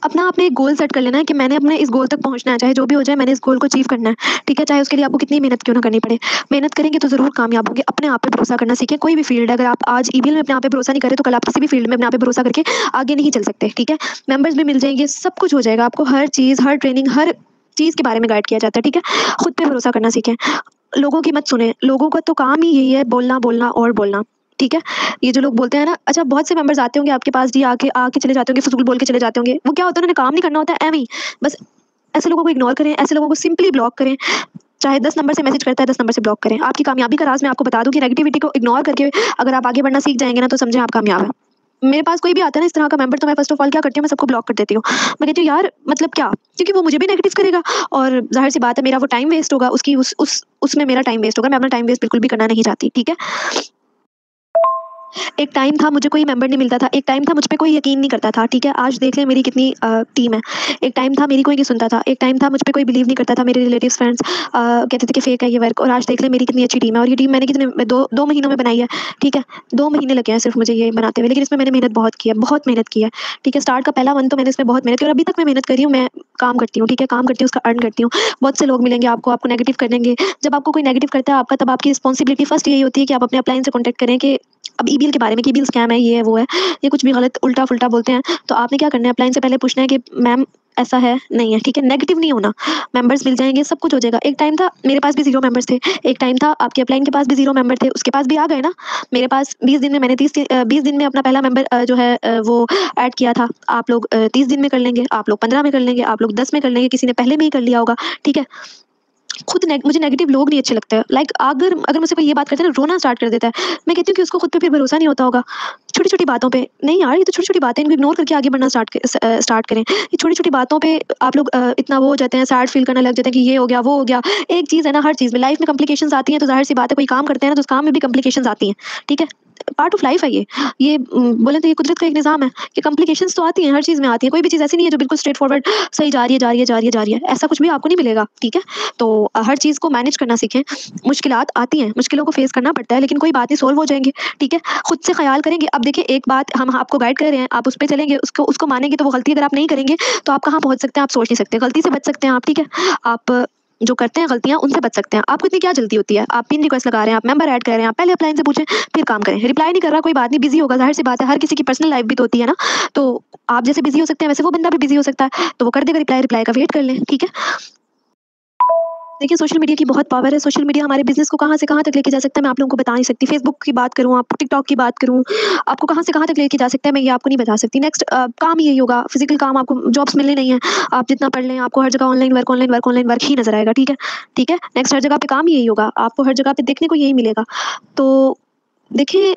अपना आपने एक गोल सेट कर लेना है कि मैंने अपने इस गोल तक पहुँचना है, चाहे जो भी हो जाए मैंने इस गोल को अचीव करना है, ठीक है? चाहे उसके लिए आपको कितनी मेहनत क्यों ना करनी पड़े। मेहनत करेंगे तो ज़रूर कामयाब होंगे। अपने आप पे भरोसा करना सीखें, कोई भी फ़ील्ड है, अगर आप आज ईवीएल में अपने आप पे भरोसा नहीं करें तो कल आप किसी भी फ़ील्ड में अपने आप पे भरोसा करके आगे नहीं चल सकते, ठीक है? मेंबर्स भी मिल जाएँगे, सब कुछ हो जाएगा। आपको हर चीज़, हर ट्रेनिंग, हर चीज़ के बारे में गाइड किया जाता है, ठीक है? खुद पे भरोसा करना सीखें। लोगों की मत सुनें, लोगों का तो काम ही यही है बोलना, बोलना और बोलना, ठीक है? ये जो लोग बोलते हैं ना, अच्छा बहुत से मेंबर्स आते होंगे आपके पास जी, आके आके चले जाते होंगे, फ़िज़ूल बोल के चले जाते होंगे। वो क्या होता है उन्होंने काम नहीं करना होता है, ऐवें ही। बस ऐसे लोगों को इग्नोर करें, ऐसे लोगों को सिंपली ब्लॉक करें। चाहे 10 नंबर से मैसेज करता है, 10 नंबर से ब्लॉक करें। आपकी कामयाबी का राज़ मैं आपको बता दूँ कि नेगेटिविटी को इग्नोर करके अगर आप आगे बढ़ना सीख जाएँगे ना तो समझें आप कामयाब हैं। मेरे पास कोई भी आता है ना इस तरह का मेंबर तो मैं फ़र्स्ट ऑफ ऑल क्या करती हूँ, मैं सबको ब्लॉक कर देती हूँ। मैं कहती हूँ यार मतलब क्या? क्योंकि वो मुझे भी नेगेटिव करेगा और ज़ाहिर-सी बात है मेरा वो टाइम वेस्ट होगा, उसकी उसमें मेरा टाइम वेस्ट होगा। मैं अपना टाइम वेस्ट बिल्कुल भी करना नहीं चाहती, ठीक है? एक टाइम था मुझे कोई मेंबर नहीं मिलता था, एक टाइम था मुझ पे कोई यकीन नहीं करता था, ठीक है? आज देख लें मेरी कितनी टीम है। एक टाइम था मेरी कोई नहीं सुनता था, एक टाइम था मुझ पे कोई बिलीव नहीं करता था, मेरे रिलेटिव्स, फ्रेंड्स कहते थे कि फेक है ये वर्क, और आज देख लें मेरी कितनी अच्छी टीम है और ये टीम मैंने कितने 2 महीनों में बनाई है, ठीक है? 2 महीने लगे हैं सिर्फ़ मुझे ये बनाते हुए, लेकिन इसमें मैंने मेहनत बहुत की है, बहुत मेहनत की है, ठीक है? स्टार्ट का पहला मंथ तो मैंने इसमें बहुत मेहनत की और अभी तक मैं मेहनत कर रही हूँ, मैं काम करती हूँ, ठीक है? काम करती हूँ, उसका अर्न करती हूँ। बहुत से लोग मिलेंगे आपको, आपको नेगेटिव कर देंगे। जब आपको कोई नेगेटिव करता है आपका, तब आपकी रिस्पॉन्सिबिलिटी फर्स्ट यही होती है कि आप अपने अपलाइन से कॉन्टैक्ट करें कि अब ईबीएल के बारे में कि ईबीएल स्कैम है, ये है, वो है, ये कुछ भी गलत उल्टा-फुल्टा बोलते हैं, तो आपने क्या करना है, अपलाइन से पहले पूछना है कि मैम ऐसा है, नहीं है, ठीक है? नेगेटिव नहीं होना, मेंबर्स मिल जाएँगे, सब कुछ हो जाएगा। एक टाइम था मेरे पास भी 0 मेंबर्स थे, एक टाइम था आपके अपलाइन के पास भी 0 मेंबर थे, उसके पास भी आ गए ना। मेरे पास 20 दिन में मैंने 20 दिन में अपना पहला मेंबर जो है वो ऐड किया था। आप लोग 30 दिन में कर लेंगे, आप लोग 15 में कर लेंगे, आप लोग 10 में कर लेंगे, किसी ने पहले में ही कर लिया होगा, ठीक है? मुझे नेगेटिव लोग नहीं अच्छे लगते हैं। लाइक अगर अगर मुझसे कोई ये बात करता है ना, रोना स्टार्ट कर देता है। मैं कहती हूँ कि उसको खुद पे फिर भरोसा नहीं होता होगा। छोटी-छोटी बातों पे नहीं यार, ये तो छोटी-छोटी बातें हैं, इनको इग्नोर करके आगे बढ़ना स्टार्ट करें। ये छोटी-छोटी बातों पे आप लोग इतना वो हो जाते हैं, सैड फील करने लग जाते हैं कि ये हो गया, वो हो गया। एक चीज़ है ना, हर चीज़ में लाइफ में कॉम्प्लिकेशंस आती हैं, तो ज़ाहिर-सी बात है कोई काम करते हैं ना, तो उस काम में भी कॉम्प्लिकेशंस आती हैं। ठीक है? पार्ट ऑफ लाइफ है ये। ये बोले तो ये कुदरत का एक निज़ाम है कि कॉम्प्लिकेशंस तो आती हैं, हर चीज़ में आती हैं। कोई भी चीज़ ऐसी नहीं है जो बिल्कुल स्ट्रेट फॉरवर्ड सही जा रही है, जा रही है, जा रही है, जा रही है। ऐसा कुछ भी आपको नहीं मिलेगा, ठीक है? तो हर चीज़ को मैनेज करना सीखें। मुश्किलात आती हैं, मुश्किलों को फेस करना पड़ता है, लेकिन कोई बात नहीं, सॉल्व हो जाएँगे, ठीक है? खुद से ख़याल करेंगे। अब देखिए एक बात हम आपको गाइड कर रहे हैं, आप उस पे चलेंगे, उसको उसको मानेंगे, तो वो गलती अगर आप नहीं करेंगे, तो आप कहाँ पहुँच सकते हैं, आप सोच नहीं सकते। गलती से बच सकते हैं आप, ठीक है? आप जो करते हैं गलतियाँ, उनसे बच सकते हैं। आपको इतनी क्या जल्दी होती है? आप पिन रिक्वेस्ट लगा रहे हैं, आप मेंबर ऐड कर रहे हैं, आप पहले अपलाइन से पूछें, फिर काम करें। रिप्लाई नहीं कर रहा, कोई बात नहीं, बिज़ी होगा, ज़ाहिर-सी बात है, हर किसी की पर्सनल लाइफ़ भी तो होती है ना। तो आप जैसे बिज़ी हो सकते हैं, वैसे वो बंदा भी बिज़ी हो सकता है, तो वो कर देगा रिप्लाई, रिप्लाई का वेट कर लें, ठीक है? देखिए, सोशल मीडिया की बहुत पावर है। सोशल मीडिया हमारे बिज़नेस को कहाँ से कहाँ तक लेके जा सकता है, मैं आप लोगों को बता नहीं सकती। फेसबुक की बात करूँ, आप टिकटॉक की बात करूँ, आपको कहाँ से कहाँ तक लेके जा सकता है, मैं ये आपको नहीं बता सकती। नेक्स्ट काम यही होगा, फिज़िकल काम आपको जॉब्स मिलने नहीं है। आप जितना पढ़ लें, आपको हर जगह online work, online work, online work ही नज़र आएगा, ठीक है? ठीक है? नेक्स्ट हर जगह पे काम यही होगा, आपको हर जगह पे देखने को यही मिलेगा। तो देखिए,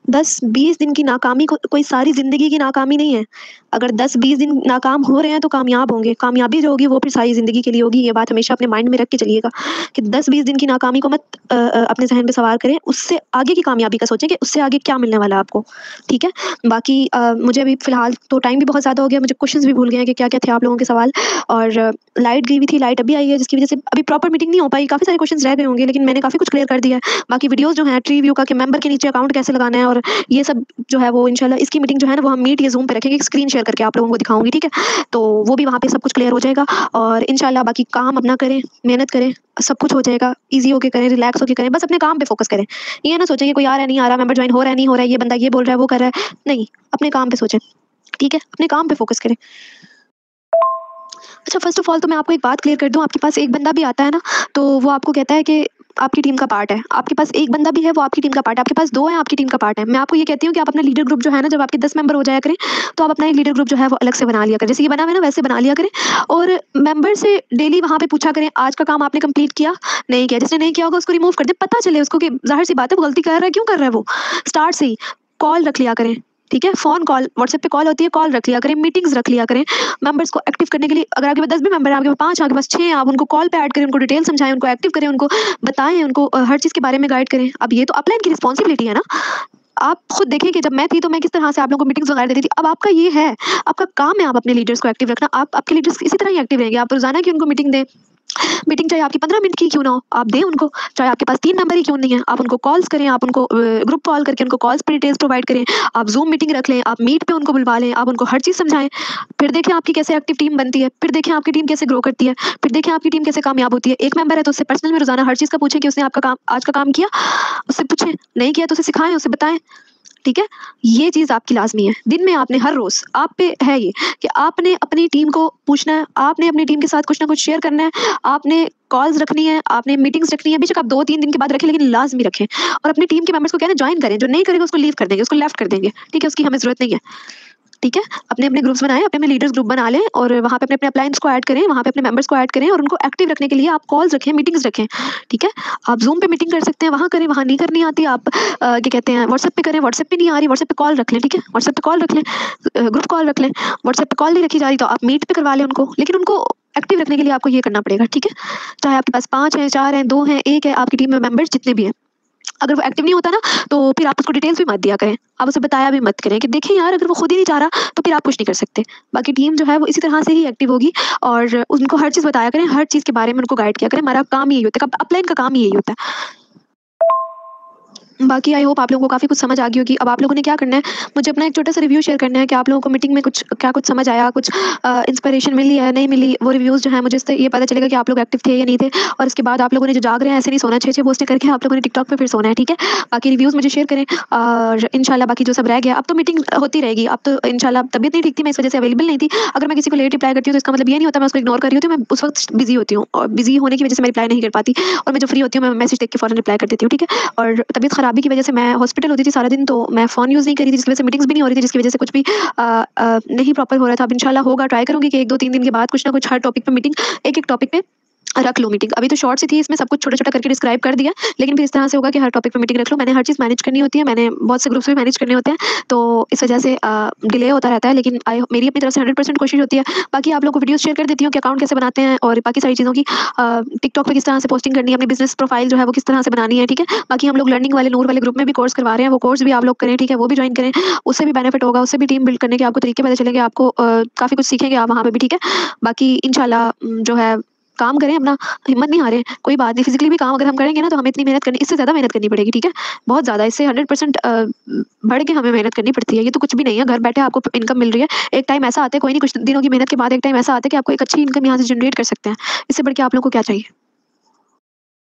10-20 दिन की नाकामी को कोई सारी ज़िंदगी की नाकामी नहीं है। अगर 10-20 दिन नाकाम हो रहे हैं तो कामयाब होंगे। कामयाबी जो होगी वो फिर सारी ज़िंदगी के लिए होगी। ये बात हमेशा अपने माइंड में रख के चलिएगा कि 10-20 दिन की नाकामी को मत अपने ज़हन पे सवार करें। उससे आगे की कामयाबी का सोचें कि उससे आगे क्या मिलने वाला है आपको, ठीक है? बाकी मुझे अभी फ़िलहाल तो टाइम भी बहुत ज़्यादा हो गया, मुझे क्वेश्चन्स भी भूल गए हैं कि क्या-क्या थे आप लोगों के सवाल। और लाइट गई हुई थी, लाइट अभी आई है जिसकी वज़ह से अभी प्रॉपर मीटिंग नहीं हो पाई। काफ़ी सारे क्वेश्चन्स रह गए होंगे लेकिन मैंने काफ़ी कुछ क्लियर कर दिया है। बाकी वीडियोज़ जो हैं ट्री व्यू का कि मेंबर के नीचे अकाउंट कैसे लगाना है और ये सब जो है वो इंशाल्लाह इसकी मीटिंग जो है ना वो हम मीट या ज़ूम पे रखेंगे, स्क्रीन शेयर करके आप लोगों को दिखाऊँगी, ठीक है? तो वो भी वहाँ पे सब कुछ क्लियर हो जाएगा और इंशाल्लाह बाकी काम अपना करें, मेहनत करें, सब कुछ हो जाएगा। ईज़ी होके करें, रिलैक्स होके करें, बस अपने काम पे फ़ोकस करें। ये ना सोचें कि कोई आ रहा है, नहीं आ रहा, मेंबर जॉइन हो रहा है, नहीं हो रहा है, ये बंदा ये बोल रहा है, वो कर रहा है। नहीं, अपने काम पे सोचें, ठीक है? अपने काम पे फ़ोकस करें। अच्छा, फ़र्स्ट ऑफ ऑल तो मैं आपको एक बात क्लियर कर दूँ, आपके पास एक बंदा भी आता है ना, तो वो आपको कहता है कि आपकी टीम का पार्ट है। आपके पास एक बंदा भी है, वो आपकी टीम का पार्ट है। आपके पास 2 हैं, आपकी टीम का पार्ट है। मैं आपको ये कहती हूँ कि आप अपना लीडर ग्रुप जो है ना, जब आपके 10 मेंबर हो जाया करें, तो आप अपना एक लीडर ग्रुप जो है वो अलग से बना लिया करें। जैसे ये बना हुआ है ना, वैसे बना लिया करें और मेंबर से डेली वहाँ पे पूछा करें, आज का काम आपने कंप्लीट किया? नहीं किया। जिसने नहीं किया होगा उसको रिमूव कर दें, पता चले उसको कि ज़ाहिर-सी बात है वो गलती कर रहा है, क्यों कर रहा है वो? स्टार्ट से ही कॉल रख लिया करें, ठीक है? फ़ोन कॉल, व्हाट्सएप पे कॉल होती है, कॉल रख लिया करें, मीटिंग्स रख लिया करें। मेंबर्स को एक्टिव करने के लिए अगर आपके पास 10 भी मेंबर हैं, आपके पास 5 हैं, आपके पास 6 हैं, आप उनको कॉल पे ऐड करें, उनको डिटेल समझाएँ, उनको एक्टिव करें, उनको बताएँ, उनको हर चीज़ के बारे में गाइड करें। अब ये तो अपलाइन की रिस्पॉन्सिबिलिटी है ना। आप खुद देखें कि जब मैं थी तो मैं किस तरह से आप लोगों को मीटिंग्स वगैरह देती थी। अब आपका ये है, आपका काम है आप अपने लीडर्स को एक्टिव रखना। आप आपके लीडर्स इसी तरह ही एक्टिव रहेंगे। आप रोज़ाना की उनको मीटिंग दें। मीटिंग चाहे आपकी 15 मिनट की क्यों ना हो, आप दें उनको। चाहे आपके पास 3 मेंबर ही क्यों नहीं है, आप उनको कॉल्स करें, आप उनको ग्रुप कॉल करके उनको कॉल्स पे डिटेल्स प्रोवाइड करें। आप ज़ूम मीटिंग रख लें, आप मीट पे उनको बुलवा लें, आप उनको हर चीज़ समझाएँ। फिर देखें आपकी कैसे एक्टिव टीम बनती है, फिर देखें आपकी टीम कैसे ग्रो करती है, फिर देखें आपकी टीम कैसे कामयाब होती है। एक मेंबर है तो उससे पर्सनल में रोज़ाना हर चीज़ का पूछें कि उसने आपका काम आज का काम किया? उससे पूछें, नहीं किया तो उसे सिखाएँ, उसे बताएँ। ठीक है? ये चीज़ आपकी लाज़मी है। दिन में आपने हर रोज़ आप पे है ये कि आपने अपनी टीम को पूछना है, आपने अपनी टीम के साथ कुछ ना कुछ शेयर करना है, आपने कॉल्स रखनी है, आपने मीटिंग्स रखनी है। बेशक आप 2-3 दिन के बाद रखें लेकिन लाज़मी रखें और अपनी टीम के मेंबर्स को क्या है ना जॉइन करें। जो नहीं करेगा उसको लीव कर देंगे, उसको लेफ्ट कर देंगे। ठीक है? उसकी हमें ज़रूरत नहीं है। ठीक है? अपने-अपने ग्रुप्स बनाएँ, अपने-अपने लीडर्स ग्रुप बना लें और वहाँ पे अपने-अपने अपलायंस को ऐड करें, वहाँ पे अपने मेंबर्स को ऐड करें और उनको एक्टिव रखने के लिए आप कॉल्स रखें, मीटिंग्स रखें, ठीक है? आप ज़ूम पे मीटिंग कर सकते हैं, वहाँ करें, वहाँ नहीं करनी आती आप क्या कहते हैं व्हाट्सएप पे करें, व्हाट्सएप पे नहीं आ रही, व्हाट्सएप पे कॉल रख लें, ठीक है? व्हाट्सएप पे कॉल रख लें, ग्रुप कॉल रख लें, व्हाट्सएप पे कॉल नहीं रखी जा रही तो आप मीट पे करवा लें उनको, लेकिन उनको एक्टिव रखने के लिए आपको ये करना पड़ेगा, ठीक है? चाहे आपके पास 5 हैं, 4 हैं, 2 हैं, 1 है, आपकी टीम में मेंबर्स जितने भी हैं। अगर वो एक्टिव नहीं होता ना, तो फिर आप उसको डिटेल्स भी मत दिया करें। आप उसे बताया भी मत करें कि देखें यार अगर वो खुद ही नहीं चाह रहा, तो फिर आप कुछ नहीं कर सकते। बाकी टीम जो है वो इसी तरह से ही एक्टिव होगी और उनको हर चीज़ बताया करें, हर चीज़ के बारे में उनको गाइड किया करें। हमारा काम यही होता है, अपलाइन का काम ही यही होता है। बाकी आई होप आप लोगों को काफ़ी कुछ समझ आ गई होगी। अब आप लोगों ने क्या करना है, मुझे अपना एक छोटा-सा रिव्यू शेयर करना है कि आप लोगों को मीटिंग में कुछ क्या कुछ समझ आया, कुछ इंस्पिरेशन मिली है, नहीं मिली। वो रिव्यूज़ जो हैं मुझे इससे ये पता चलेगा कि आप लोग एक्टिव थे या नहीं थे और इसके बाद आप लोगों ने जो जाग रहे हैं ऐसे नहीं सोना, 6-6 पोस्टें करके आप लोगों ने टिकटॉक पे फिर सोना है, ठीक है? बाकी रिव्यूज़ मुझे शेयर करें और इंशाल्लाह बाकी जो सब रह गया, अब तो मीटिंग होती रहेगी। अब तो इंशाल्लाह तबीयत नहीं ठीक थी, मैं इस वजह से अवेलेबल नहीं थी। अगर मैं किसी को लेट रिप्लाई करती हूँ तो इसका मतलब ये नहीं होता मैं उसको इग्नोर कर रही होती हूँ, मैं उस वक़्त बिज़ी होती हूँ और बिज़ी होने की वजह से मैं रिप्लाई नहीं कर पाती और मैं जब फ्री होती हूँ मैं मैसेज देख के फ़ौरन रिप्लाई कर देती हूँ, ठीक है? और तबीयत ख़राबी की वजह से मैं हॉस्पिटल होती थी सारा दिन तो मैं फ़ोन यूज़ नहीं कर रही थी, जिसकी वजह से मीटिंग्स भी नहीं हो रही थी, जिसकी वजह से कुछ भी नहीं प्रॉपर हो रहा था। अब इंशाल्लाह होगा, ट्राई करूँगी कि 1-2-3 दिन के बाद कुछ ना कुछ हर टॉपिक पे मीटिंग एक-एक टॉपिक पे रख लूँ मीटिंग। अभी तो शॉर्ट सी थी, इसमें सब कुछ छोटा-छोटा करके डिस्क्राइब कर दिया, लेकिन फिर इस तरह से होगा कि हर टॉपिक पे मीटिंग रख लूँ। मैंने हर चीज़ मैनेज करनी होती है, मैंने बहुत से ग्रुप्स भी मैनेज करने होते हैं, तो इस वजह से डिले होता रहता है, लेकिन मेरी अपनी तरफ से 100% कोशिश होती है। बाकी आप लोगों को वीडियोज़ शेयर कर देती हूँ कि अकाउंट कैसे बनाते हैं और बाकी सारी चीज़ों की टिकटॉक पे किस तरह से पोस्टिंग करनी है, अपनी बिज़नेस प्रोफाइल जो है वो किस तरह से बनानी है, ठीक है? बाकी हम लोग लर्निंग वाले नूर वाले ग्रुप में भी कोर्स करवा रहे हैं, वो कोर्स भी आप लोग करें, ठीक है? वो भी जॉइन करें, उससे भी बेनिफिट होगा, उससे भी टीम बिल्ड करने के आपको तरीके पता चलेंगे, आपको काफ़ी कुछ सीखेंगे आप वहाँ पे भी, ठीक है? बाकी इंशाल्लाह जो है काम करें अपना, हिम्मत नहीं हारें, कोई बात नहीं, फिज़िकली भी काम अगर हम करेंगे ना तो हमें इतनी मेहनत करनी इससे ज़्यादा मेहनत करनी पड़ेगी, ठीक है? बहुत ज़्यादा, इससे 100% बढ़ के हमें मेहनत करनी पड़ती है, ये तो कुछ भी नहीं है, घर बैठे आपको इनकम मिल रही है। एक टाइम ऐसा आता है, कोई नहीं कुछ दिनों की मेहनत के बाद एक टाइम ऐसा आता है कि आपको एक अच्छी इनकम यहाँ से जनरेट कर सकते हैं। इससे बढ़ के आप लोगों को क्या चाहिए?